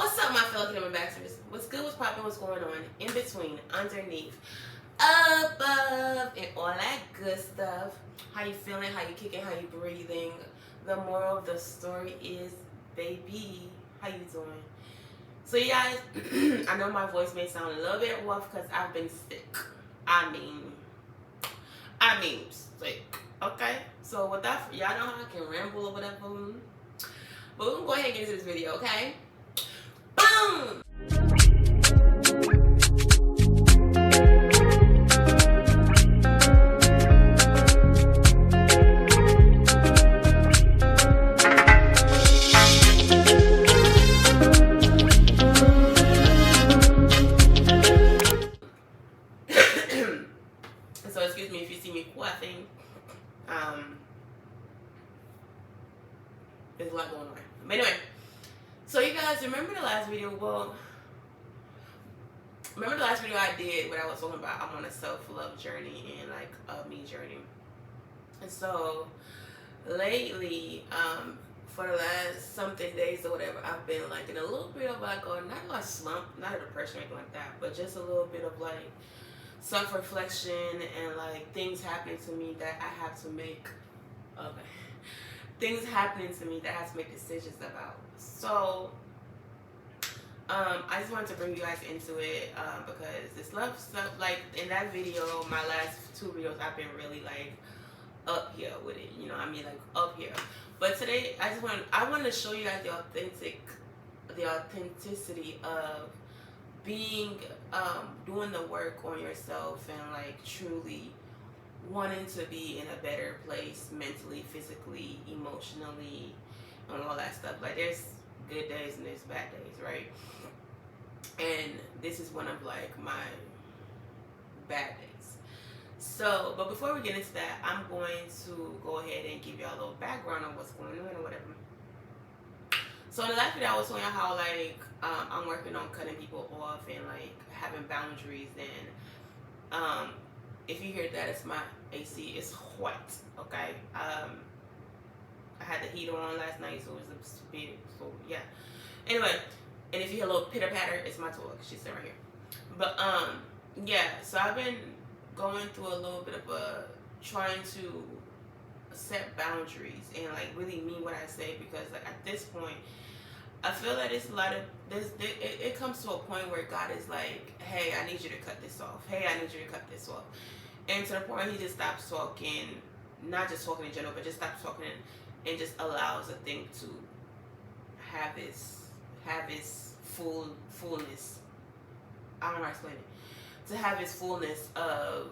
What's up, my fellow Kingdom Ambassadors? What's good, what's poppin', what's going on, in between, underneath, above, and all that good stuff. How you feeling, how you kicking, how you breathing. The moral of the story is, baby, how you doing? So you guys, I know my voice may sound a little bit rough because I've been sick. I mean sick, okay? So with that, y'all know how I can ramble or whatever. But we're gonna go ahead and get into this video, okay? Boom! So excuse me if you see me coughing. There's a lot going on. But anyway, so you guys remember the last video? Well, remember the last video I did when I was talking about I'm on a self-love journey and like a me journey. And so lately, for the last something days or whatever, I've been like in a little bit of like not a slump, not a depression or anything like that, but just a little bit of like self-reflection and like things happening to me that I have to make. Things happening to me that I have to make decisions about. So I just wanted to bring you guys into it because this love stuff, like in that video, my last two videos, I've been really like up here with it, you know what I mean, like up here. But today I want to show you guys the authenticity of being doing the work on yourself and like truly wanting to be in a better place mentally, physically, emotionally, and all that stuff. Like there's good days and there's bad days, right? And this is one of like my bad days. So, but before we get into that, I'm going to go ahead and give y'all a little background on what's going on or whatever. So in the last video I was showing you how like I'm working on cutting people off and like having boundaries, and if you hear that, it's my AC. It's hot, okay? I had the heater on last night, so it was a bit, so yeah. Anyway, and if you hear a little pitter patter, it's my dog. She's sitting right here. But yeah, so I've been going through a little bit of a trying to set boundaries and like really mean what I say, because like at this point, I feel that it's a lot of this. It comes to a point where God is like, "Hey, I need you to cut this off. Hey, I need you to cut this off." And to the point He just stops talking, not just talking in general, but just stops talking and just allows a thing to have its fullness. I don't know how to explain it. To have its fullness of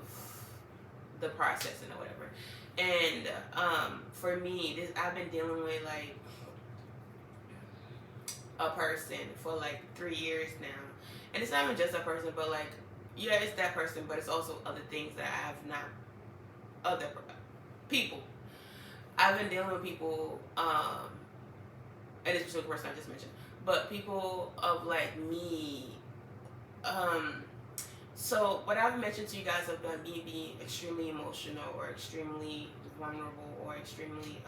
the processing or whatever. And for me, I've been dealing with like a person for like 3 years now, and it's not even just a person, but like, yeah, it's that person, but it's also other things that I have not, other people. I've been dealing with people, and it's just the person I just mentioned, but people of like me. So what I've mentioned to you guys about me being extremely emotional or extremely vulnerable or extremely,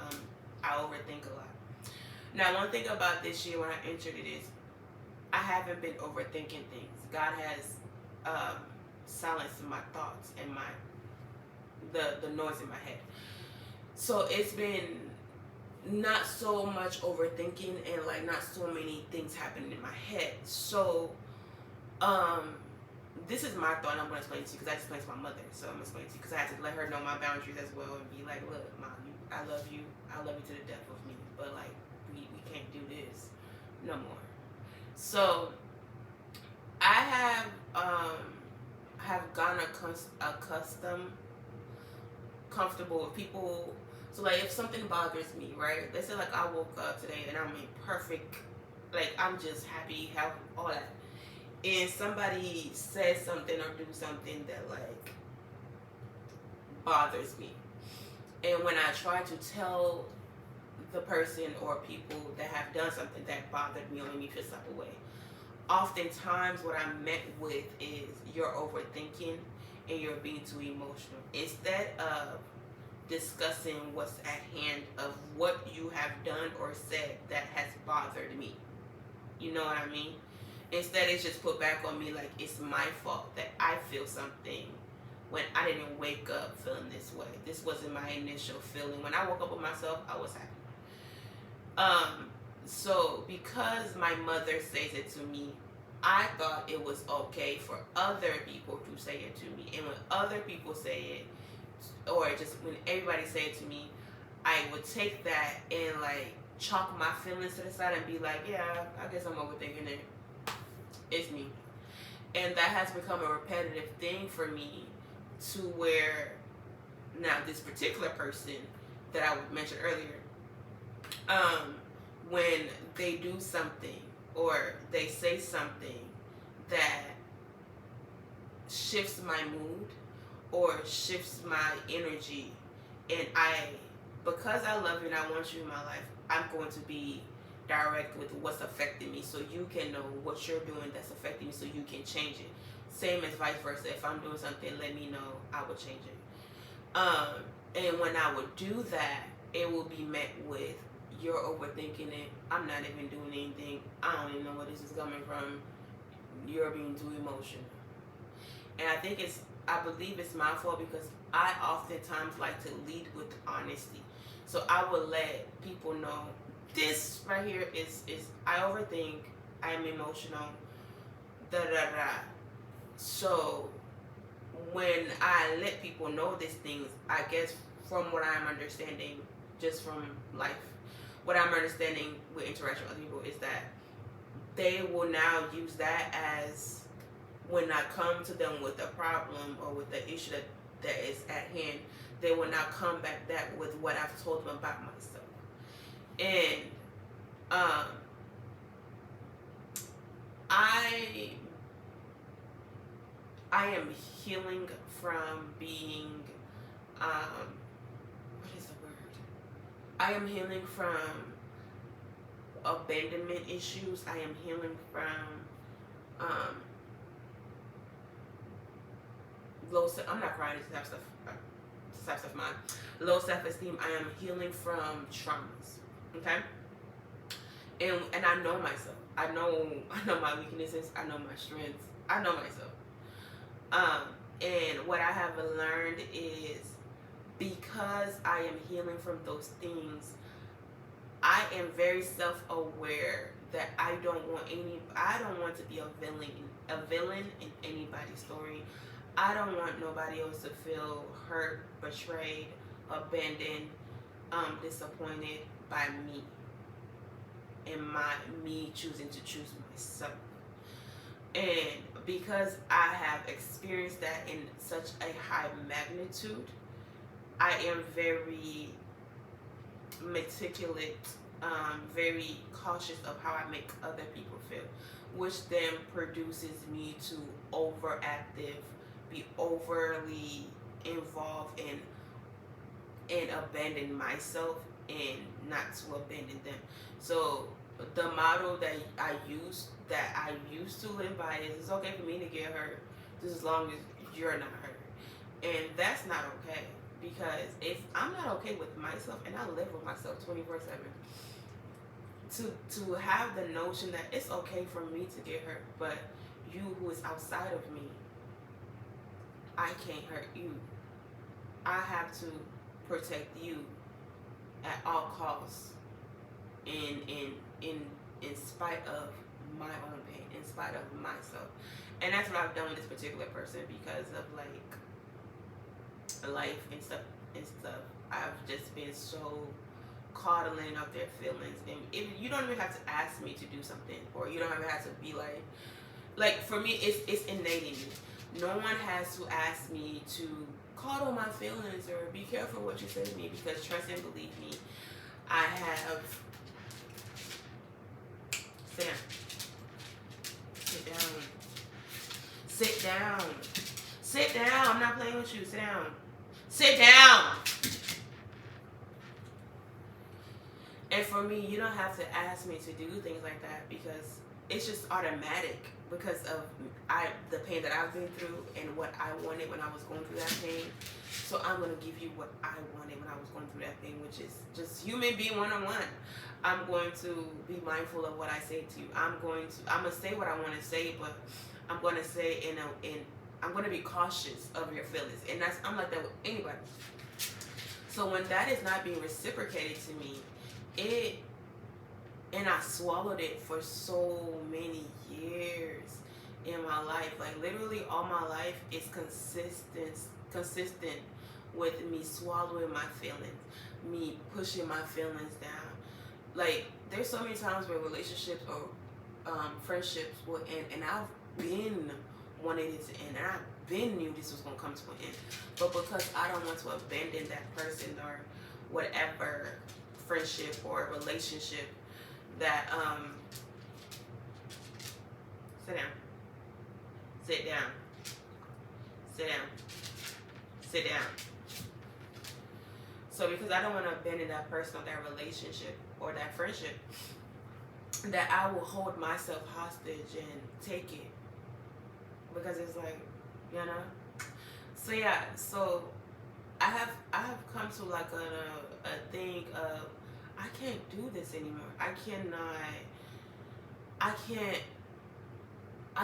I overthink a lot. Now, one thing about this year when I entered it is I haven't been overthinking things. God has silenced my thoughts and the noise in my head. So it's been not so much overthinking and like not so many things happening in my head. So this is my thought, and I'm going to explain it to you because I just explained to my mother. So I'm going to explain it to you because I had to let her know my boundaries as well and be like, "Look, Mom, I love you to the depth of me, but like we can't do this no more." So I have gotten comfortable with people. So like if something bothers me, right? Let's say like I woke up today and I'm in perfect, like I'm just happy, have all that, and somebody says something or do something that like bothers me, and when I try to tell the person or people that have done something that bothered me or made me feel some way, oftentimes what I'm met with is you're overthinking and you're being too emotional, instead of discussing what's at hand of what you have done or said that has bothered me. You know what I mean? Instead, it's just put back on me like it's my fault that I feel something when I didn't wake up feeling this way. This wasn't my initial feeling. When I woke up with myself, I was happy. So because my mother says it to me, I thought it was okay for other people to say it to me. And when other people say it, or just when everybody say it to me, I would take that and like chalk my feelings to the side and be like, yeah, I guess I'm overthinking it. It's me. And that has become a repetitive thing for me, to where now this particular person that I mentioned earlier, when they do something or they say something that shifts my mood or shifts my energy, and because I love you and I want you in my life, I'm going to be direct with what's affecting me, so you can know what you're doing that's affecting me, so you can change it. Same as vice versa. If I'm doing something, let me know. I will change it. And when I would do that, it will be met with, you're overthinking it. I'm not even doing anything. I don't even know where this is coming from. You're being too emotional. And I believe it's my fault, because I oftentimes like to lead with honesty. So I would let people know, this right here is I overthink, I'm emotional, da da da. So when I let people know these things, I guess from what I'm understanding, just from life, what I'm understanding with interaction with other people is that they will now use that as, when I come to them with a problem or with the issue that is at hand, they will now come back that with what I've told them about myself. And I am healing from being what is the word? I am healing from abandonment issues. I am healing from I'm not crying, this type of stuff mine. Low self-esteem. I am healing from traumas. Okay? And I know myself. I know my weaknesses. I know my strengths. I know myself. And what I have learned is, because I am healing from those things, I am very self-aware that I don't want to be a villain in anybody's story. I don't want nobody else to feel hurt, betrayed, abandoned, disappointed by me, and me choosing to choose myself. And because I have experienced that in such a high magnitude, I am very meticulous, very cautious of how I make other people feel, which then produces me to be overly involved and abandon myself and not to abandon them. So the model that I used to live by is, it's okay for me to get hurt just as long as you're not hurt. And that's not okay, because if I'm not okay with myself, and I live with myself 24/7, to have the notion that it's okay for me to get hurt, but you who is outside of me, I can't hurt you. I have to protect you at all costs, in spite of my own pain, in spite of myself. And that's what I've done with this particular person, because of like life and stuff. I've just been so coddling of their feelings, and you don't even have to ask me to do something, or you don't even have to be like for me, it's innate in me. No one has to ask me to coddle my feelings or be careful what you say to me, because trust and believe me, I have. Sit down. Sit down. Sit down. I'm not playing with you. Sit down. Sit down. And for me, you don't have to ask me to do things like that, because it's just automatic because of the pain that I've been through and what I wanted when I was going through that pain. So I'm gonna give you what I wanted when I was going through that pain, which is just human being 1-on-1. I'm going to be mindful of what I say to you. I'm gonna say what I want to say, but I'm gonna say I'm gonna be cautious of your feelings, and I'm like that with anybody. So when that is not being reciprocated to me, and I swallowed it for so many years in my life. Like literally all my life is consistent with me swallowing my feelings, me pushing my feelings down. Like there's so many times where relationships or friendships will end, and I've been wanting it to end, and I've been knew this was gonna come to an end. But because I don't want to abandon that person or whatever friendship or relationship that sit down, sit down, sit down, sit down. So because I don't want to abandon that person or that relationship or that friendship, that I will hold myself hostage and take it because it's like, you know. So yeah, so I have come to like a thing of I can't do this anymore. I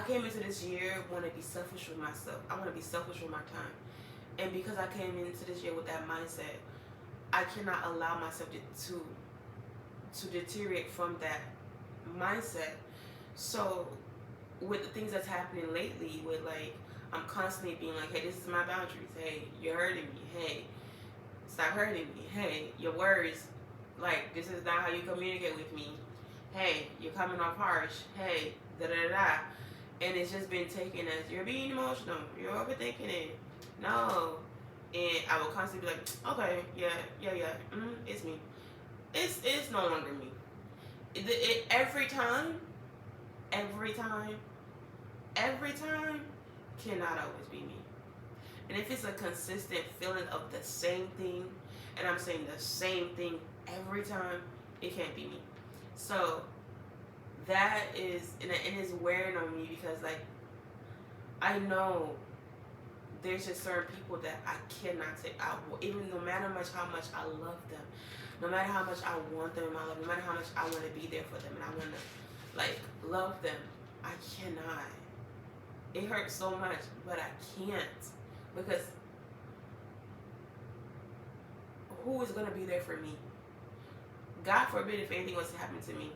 came into this year want to be selfish with myself. I want to be selfish with my time. And because I came into this year with that mindset, I cannot allow myself to deteriorate from that mindset. So with the things that's happening lately, with like I'm constantly being like, hey, this is my boundaries. Hey, you're hurting me. Hey, stop hurting me. Hey, your words, like this is not how you communicate with me. Hey, you're coming off harsh. Hey, da da da. And it's just been taken as you're being emotional. You're overthinking it. No. And I will constantly be like, okay, yeah, it's me. It's no longer me. Every time cannot always be me. And if it's a consistent feeling of the same thing, and I'm saying the same thing every time, it can't be me. So that is, and it's wearing on me because like I know there's just certain people that I cannot take out, even no matter how much I love them, no matter how much I want them in my life, no matter how much I want to be there for them and I want to like love them, I cannot. It hurts so much, but I can't because who is going to be there for me? God forbid if anything was to happen to me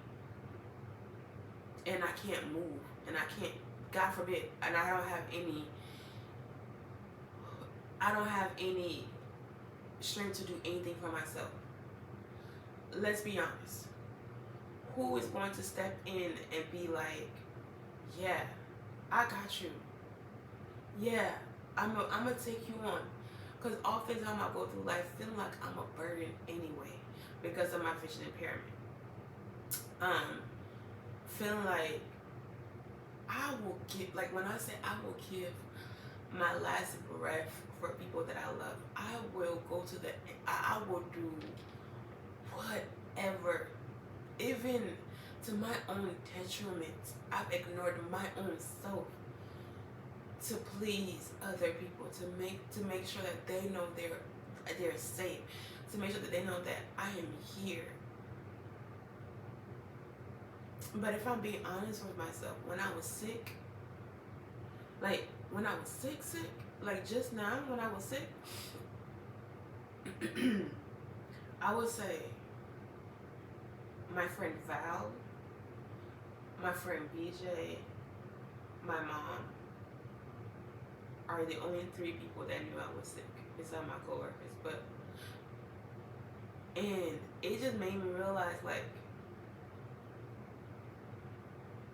and I can't move and I can't, God forbid, and I don't have any strength to do anything for myself. Let's be honest. Who is going to step in and be like, yeah, I got you. Yeah, I'm gonna take you on. Because oftentimes I go through life feeling like I'm a burden anyway because of my vision impairment. Feeling like I will give, like when I say I will give my last breath for people that I love, I will go to I will do whatever, even to my own detriment. I've ignored my own self to please other people, to make sure that they know they're safe, to make sure that they know that I am here. But if I'm being honest with myself, when I was sick, like just now when I was sick, I would say my friend Val, my friend BJ, my mom are the only 3 people that knew I was sick besides my coworkers. And it just made me realize like,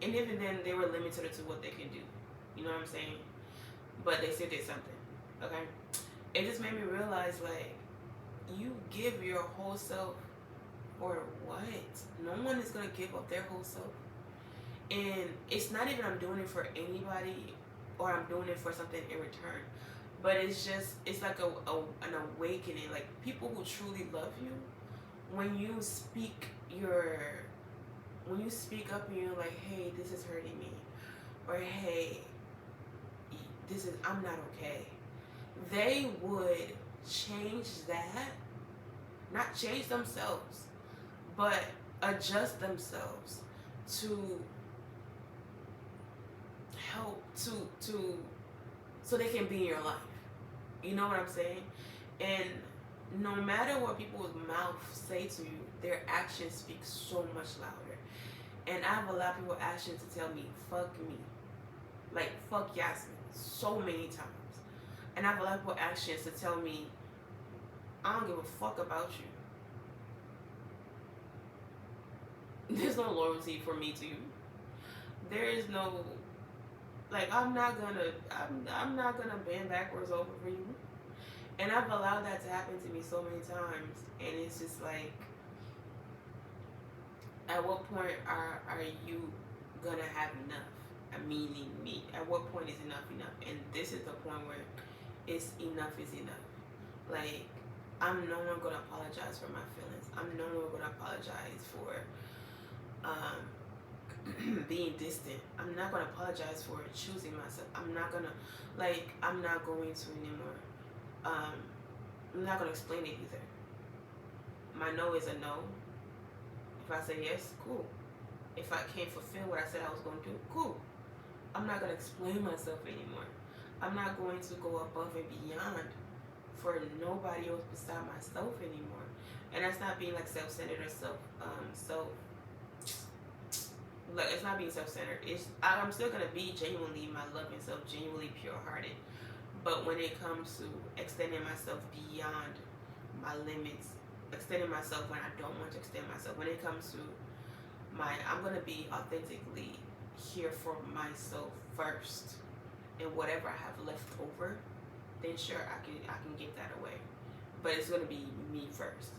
and even then they were limited to what they can do. You know what I'm saying? But they still did something. Okay? It just made me realize like, you give your whole self for what? No one is gonna give up their whole self. And it's not even I'm doing it for anybody or I'm doing it for something in return. But it's like an awakening. Like people who truly love you, when you speak your when you speak up and you're like, hey, this is hurting me, or hey, I'm not okay, they would change that, not change themselves, but adjust themselves to help to so they can be in your life. You know what I'm saying? And no matter what people's mouth say to you, their actions speak so much louder. And I have a lot of people asking to tell me, fuck me. Like, fuck YASME so many times. And I have a lot of people actions to tell me, I don't give a fuck about you. There's no loyalty for me to you. There is no, like, I'm not gonna bend backwards over for you. And I've allowed that to happen to me so many times. And it's just like, at what point are you gonna have enough? Meaning me. At what point is enough enough? And this is the point where it's enough is enough. Like, I'm no longer gonna apologize for my feelings. I'm no longer gonna apologize for being distant. I'm not gonna apologize for choosing myself. I'm not going to anymore. I'm not gonna explain it either. My no is a no. If I say yes, cool. If I can't fulfill what I said I was going to do, cool. I'm not going to explain myself anymore. I'm not going to go above and beyond for nobody else beside myself anymore. And that's not being like self-centered or like, it's not being self-centered. I'm still going to be genuinely my loving self, genuinely pure-hearted. But when it comes to extending myself beyond my limits, extending myself when I don't want to extend myself, when it comes to I'm going to be authentically here for myself first, and whatever I have left over, then sure, I can give that away, but it's going to be me first.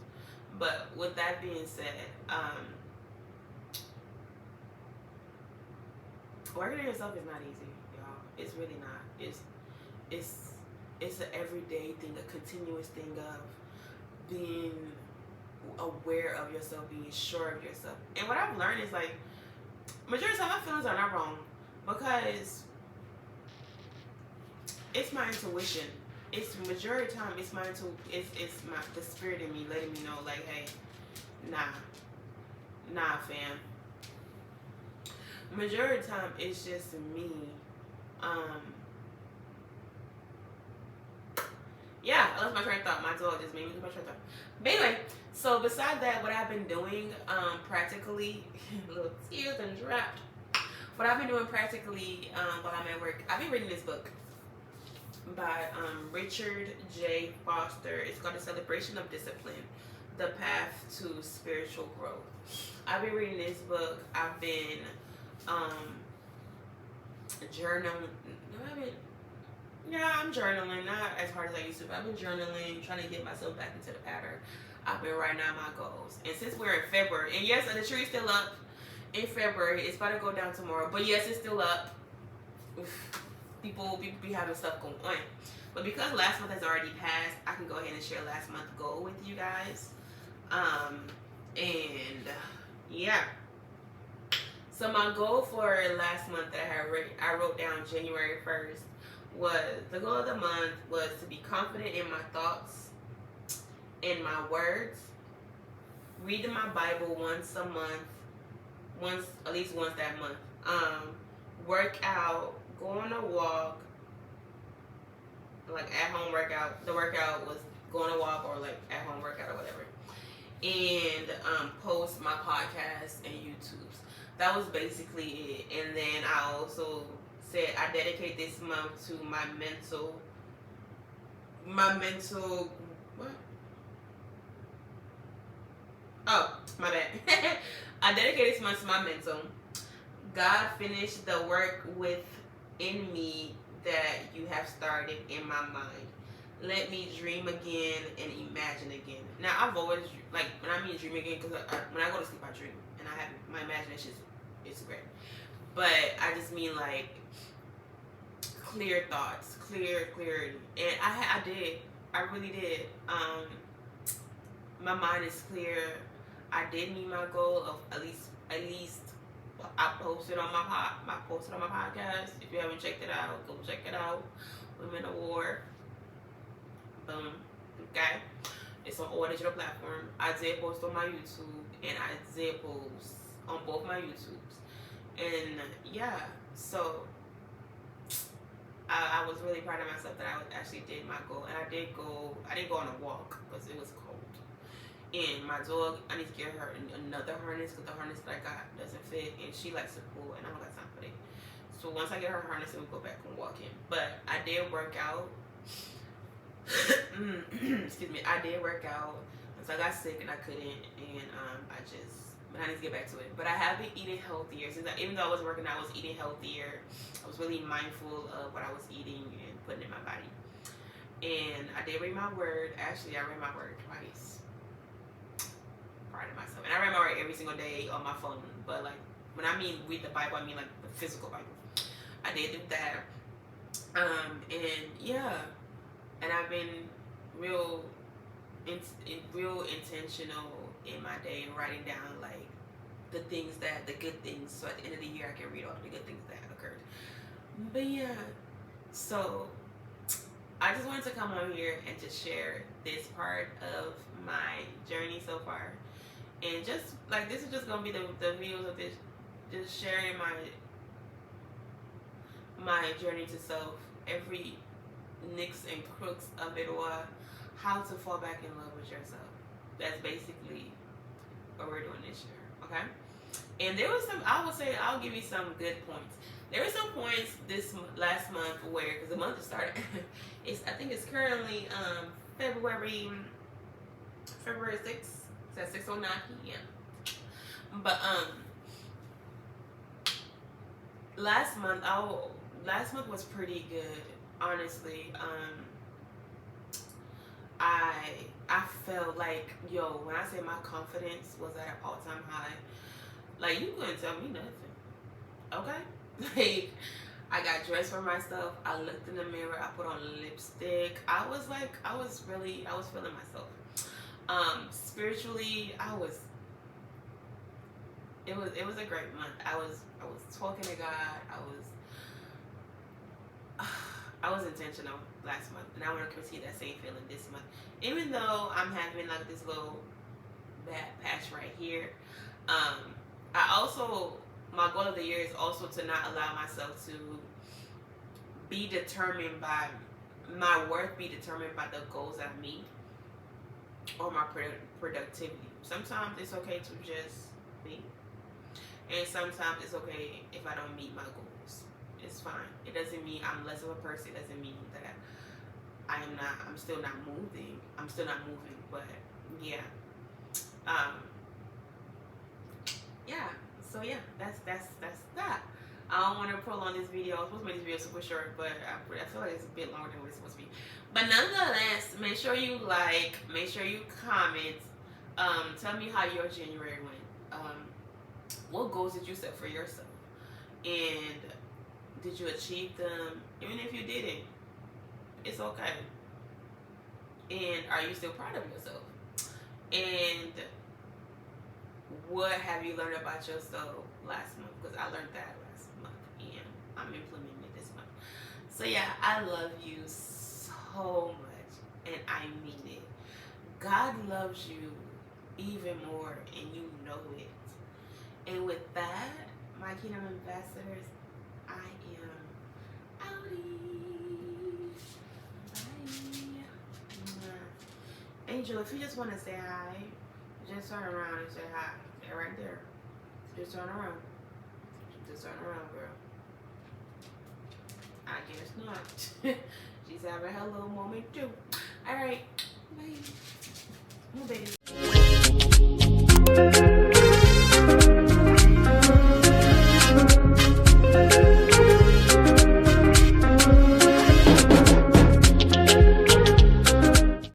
But with that being said, working on yourself is not easy, y'all. It's really not. It's an everyday thing, a continuous thing of being aware of yourself, being sure of yourself. And what I've learned is, like, majority of the time my feelings are not wrong, because it's my intuition. It's majority of the time it's my the spirit in me letting me know, like, hey, nah fam. Majority of the time it's just me. Yeah, I lost my train of thought. My dog just made me lose my train of thought. But anyway, so beside that, what I've been doing practically, little tears and dropped. What I've been doing practically while I'm at work, I've been reading this book by Richard J. Foster. It's called The Celebration of Discipline, The Path to Spiritual Growth. I've been reading this book. I've been journaling. I'm journaling, not as hard as I used to, but I've been journaling, trying to get myself back into the pattern. I've been writing out my goals. And since we're in February, and yes, the tree's still up in February, it's about to go down tomorrow, but yes, it's still up. People be having stuff going on. But because last month has already passed, I can go ahead and share last month's goal with you guys. And yeah. So my goal for last month that I wrote down January 1st, the goal of the month was to be confident in my thoughts and my words, reading my Bible once a month, at least once that month, work out, go on a walk, like at home workout. The workout was go on a walk or like at home workout or whatever, and post my podcasts and YouTubes. That was basically it. And then I also said I dedicate this month to my mental what? Oh, my bad. I dedicate this month to my mental. God finished the work within me that you have started in my mind. Let me dream again and imagine again. Now, I've always, like, when I mean dream again, because when I go to sleep, I dream. And I have, my imagination is great. But I just mean, like, clear thoughts, clarity. And I really did. My mind is clear. I did meet my goal of at least at least I posted on my podcast. If you haven't checked it out, go check it out. Women of War. Boom. Okay. It's on all digital platforms. I did post on my YouTube, and I did post on both my YouTubes. And yeah, so I was really proud of myself that I actually did my goal. And I didn't go on a walk because it was cold. And my dog, I need to get her another harness because the harness that I got doesn't fit, and she likes to pull, and I don't got time for that. So once I get her harness, we'll go back and walk in. But I did work out. Excuse me. I did work out. So I got sick and I couldn't, and but I need to get back to it. But I have been eating healthier even though I was working out. I was eating healthier. I was really mindful of what I was eating and putting in my body. And I did read my word. Actually, I read my word twice. Proud of myself. And I read my word every single day on my phone. But like when I mean read the Bible, I mean like the physical Bible. I did do that. And yeah. And I've been real intentional in my day and writing down like the good things, so at the end of the year I can read all the good things that occurred. But yeah, so I just wanted to come on here and just share this part of my journey so far, and just like this is just gonna be the videos of this, just sharing my journey to self, every nicks and crooks of it, or how to fall back in love with yourself. That's basically what we're doing this year, okay? And there was I'll give you some good points. There were some points this last month where, because the month has started, I think it's currently February 6th. It's at 6:09 p.m. But last month was pretty good. Honestly, I felt like, when I say my confidence was at an all-time high, like you couldn't tell me nothing, okay? Like I got dressed for myself. I looked in the mirror. I put on lipstick. I was feeling myself. Spiritually, it was a great month. I was talking to God. I was intentional last month, and I want to continue that same feeling this month. Even though I'm having like this little bad patch right here, my goal of the year is also to not allow myself to be determined by my worth, be determined by the goals that I meet or my productivity. Sometimes it's okay to just be, and sometimes it's okay if I don't meet my goals. It's fine. It doesn't mean I'm less of a person. It doesn't mean that I'm still not moving. But yeah. Yeah. So yeah, that's that. I don't want to prolong this video. I was supposed to make this video super short, but I feel like it's a bit longer than what it's supposed to be. But nonetheless, make sure you like, make sure you comment. Tell me how your January went. What goals did you set for yourself? And did you achieve them? Even if you didn't, it's okay. And are you still proud of yourself? And what have you learned about yourself last month? Because I learned that last month, and I'm implementing it this month. So yeah, I love you so much, and I mean it. God loves you even more, and you know it. And with that, my Kingdom Ambassadors, I am outie. Bye. Angel, if you just want to say hi, just turn around and say hi. They're right there. Just turn around. Just turn around, girl. I guess not. She's having her little moment too. Alright. Bye. Oh, baby.